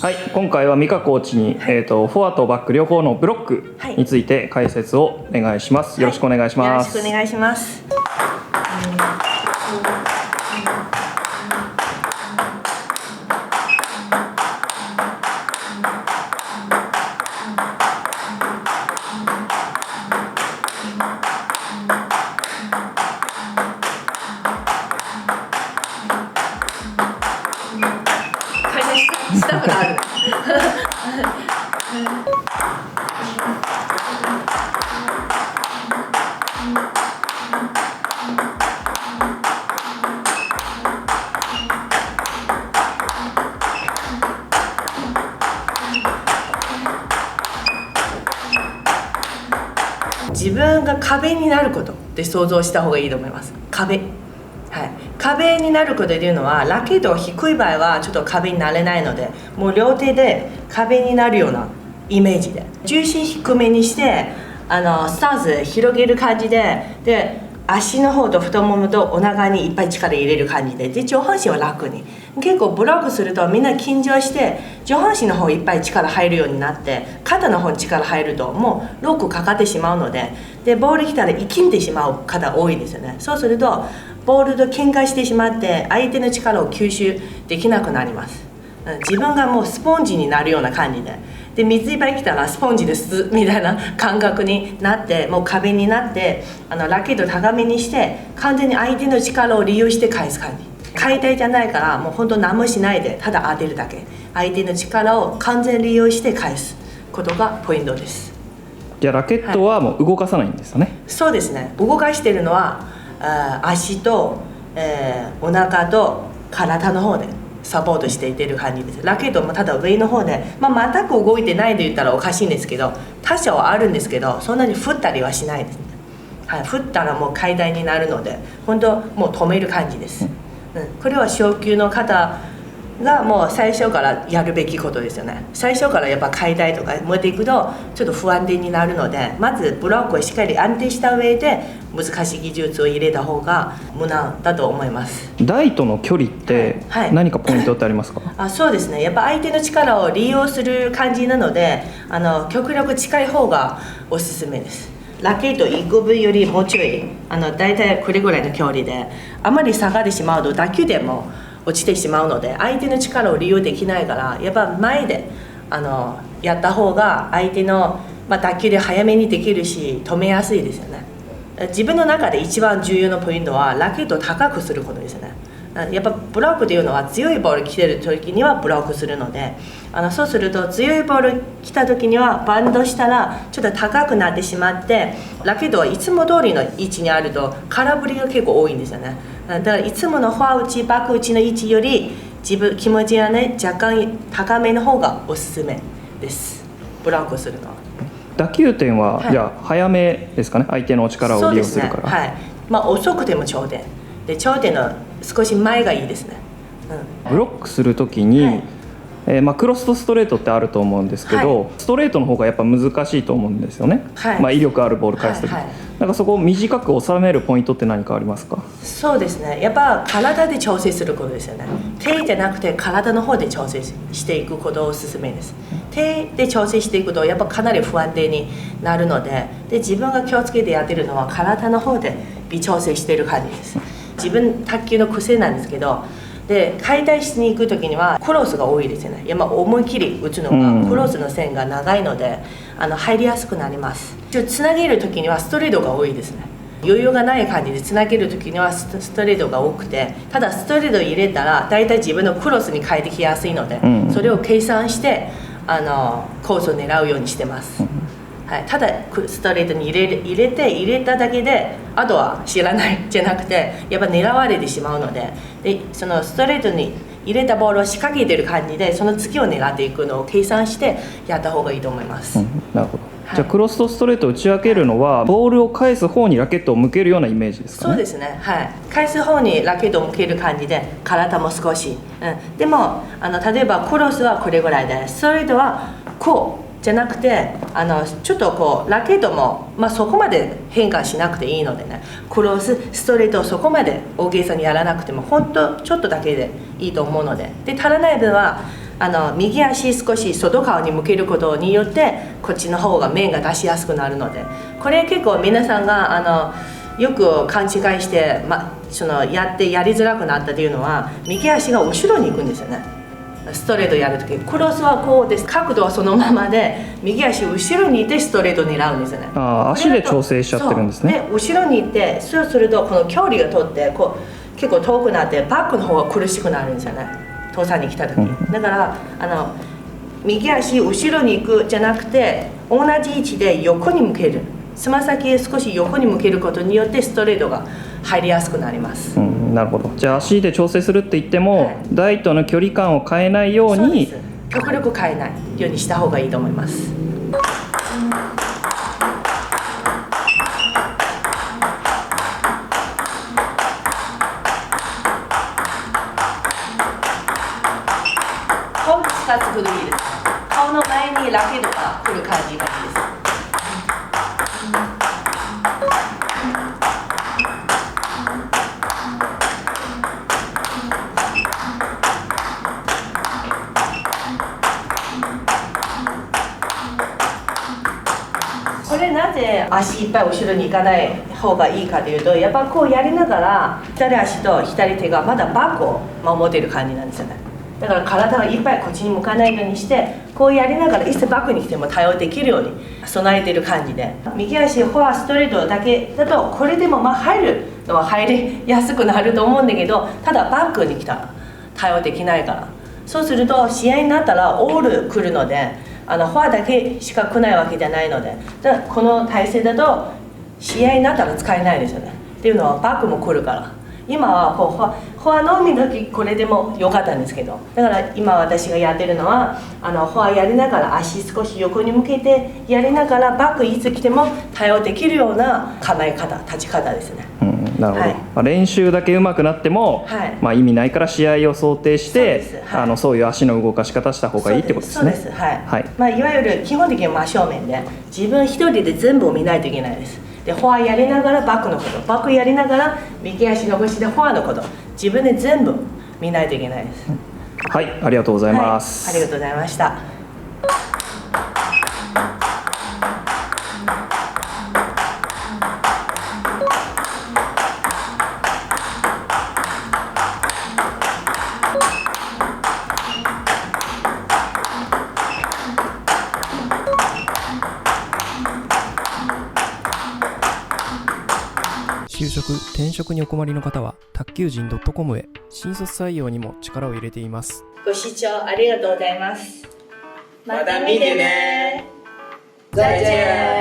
はい、今回は美香コーチに、フォアとバック両方のブロックについて解説をお願いします。よろしくお願いします。よろしくお願いします。スタッフがある。自分が壁になることって想像した方がいいと思います。壁。はい、壁になることというのは、ラケットが低い場合はちょっと壁になれないので、もう両手で壁になるようなイメージで重心低めにしてスタンス広げる感じで足の方と太ももとお腹にいっぱい力入れる感じで上半身は楽に、結構ブロックするとみんな緊張して上半身の方いっぱい力入るようになって肩の方に力入るともうロックかかってしまうので、ボール来たら力んでしまう方多いですよね。そうするとボールと喧嘩してしまって相手の力を吸収できなくなります。自分がもうスポンジになるような感じで水いっぱい来たらスポンジですみたいな感覚になって、もう壁になってラケット高めにして完全に相手の力を利用して返す感じ。解体じゃないからもう本当何もしないでただ当てるだけ、相手の力を完全利用して返すことがポイントです。じゃあラケットはもう動かさないんですよね。はい、そうですね。動かしてるのは足と、お腹と体の方でサポートしていってる感じです。ラケットもただ上の方で、全く動いてないと言ったらおかしいんですけど、多少はあるんですけどそんなに振ったりはしないですね。はい、振ったらもう解体になるので本当もう止める感じです。これは初級の方がもう最初からやるべきことですよね。最初からやっぱ解体とか持っていくとちょっと不安定になるので、まずブロックをしっかり安定した上で難しい技術を入れた方が無難だと思います。台との距離って何かポイントってありますか？そうですね。やっぱ相手の力を利用する感じなので極力近い方がおすすめです。ラケット1個分よりもうちょいだいたいこれぐらいの距離で、あまり下がってしまうと打球でも落ちてしまうので相手の力を利用できないから、やっぱ前でやった方が相手の、打球で早めにできるし止めやすいですよね。自分の中で一番重要なポイントはラケットを高くすることですよね。やっぱブロックというのは強いボール来てる時にはブロックするので、そうすると強いボール来た時にはバウンドしたらちょっと高くなってしまって、ラケットはいつも通りの位置にあると空振りが結構多いんですよね。だからいつものフォア打ちバック打ちの位置より気持ちがね若干高めの方がおすすめです。ブロックするのは打球点は、じゃあ早めですかね。相手の力を利用するから。そうですね。はい。遅くても頂点で頂点の少し前がいいですね。ブロックするときに、クロスとストレートってあると思うんですけど、ストレートの方がやっぱ難しいと思うんですよね。威力あるボール返すとき、なんかそこを短く収めるポイントって何かありますか？そうですね。やっぱ体で調整することですよね。手じゃなくて体の方で調整していくことをおすすめです。手で調整していくとやっぱかなり不安定になるので、自分が気をつけてやってるのは体の方で微調整している感じです。自分卓球の癖なんですけど、解体しに行く時にはクロスが多いですよね。思い切り打つのがクロスの線が長いので入りやすくなります。つなげる時にはストレートが多いですね。余裕がない感じでつなげる時にはストレートが多くて、ただストレート入れたら大体自分のクロスに変えてきやすいので、それを計算してコースを狙うようにしてます。ただストレートに入れただけであとは知らないじゃなくて、やっぱ狙われてしまうので、そのストレートに入れたボールを仕掛けてる感じでその次を狙っていくのを計算してやった方がいいと思います。なるほど。じゃあクロスとストレートを打ち分けるのは、ボールを返す方にラケットを向けるようなイメージですかね？そうですね。返す方にラケットを向ける感じで体も少し、でも例えばクロスはこれぐらいで、ストレートはこうじゃなくてちょっとこうラケットも、そこまで変化しなくていいのでね、クロスストレートをそこまで大げさにやらなくても本当ちょっとだけでいいと思うので、足らない分は右足少し外側に向けることによってこっちの方が面が出しやすくなるので、これ結構皆さんがよく勘違いして、やりづらくなったというのは、右足が後ろに行くんですよね。ストレートやるとき、クロスはこうです。角度はそのままで、右足後ろにいてストレート狙うんですよね。足で調整しちゃってるんですね。後ろにいて、そうするとこの距離が取って結構遠くなってバックの方が苦しくなるんですよね、倒産に来た時。だから右足後ろに行くじゃなくて、同じ位置で横に向ける、つま先へ少し横に向けることによってストレートが入りやすくなります。なるほど。じゃあ足で調整するって言っても、台との距離感を変えないように、極力変えないようにした方がいいと思います。顔近づくといいです。顔の前にラケットが来る感じがいいです。これなぜ足いっぱい後ろに行かない方がいいかというと、やっぱこうやりながら左足と左手がまだバックを守っている感じなんですよね。だから体がいっぱいこっちに向かないようにして、こうやりながらいつバックに来ても対応できるように備えている感じで、右足フォアストレートだけだとこれでも入るのは入りやすくなると思うんだけど、ただバックに来たら対応できないから、そうすると試合になったらオール来るので、フォアだけしか来ないわけじゃないので、この体勢だと試合になったら使えないですよね。っていうのはバックも来るから、今はフォアのみの時これでも良かったんですけど、だから今私がやってるのはフォアやりながら足少し横に向けてやりながら、バックいつ来ても対応できるような構え方、立ち方ですね。なるほど。練習だけ上手くなっても、意味ないから試合を想定して、そういう足の動かし方した方がいいってことですね。そうです。いわゆる基本的に真正面で自分一人で全部を見ないといけないです。でフォアやりながらバックのこと、バックやりながら右足の腰でフォアのこと、自分で全部見ないといけないです。はい、ありがとうございます。ありがとうございました。就職・転職にお困りの方は卓球人 .com へ。新卒採用にも力を入れています。ご視聴ありがとうございます。また見てね。再见。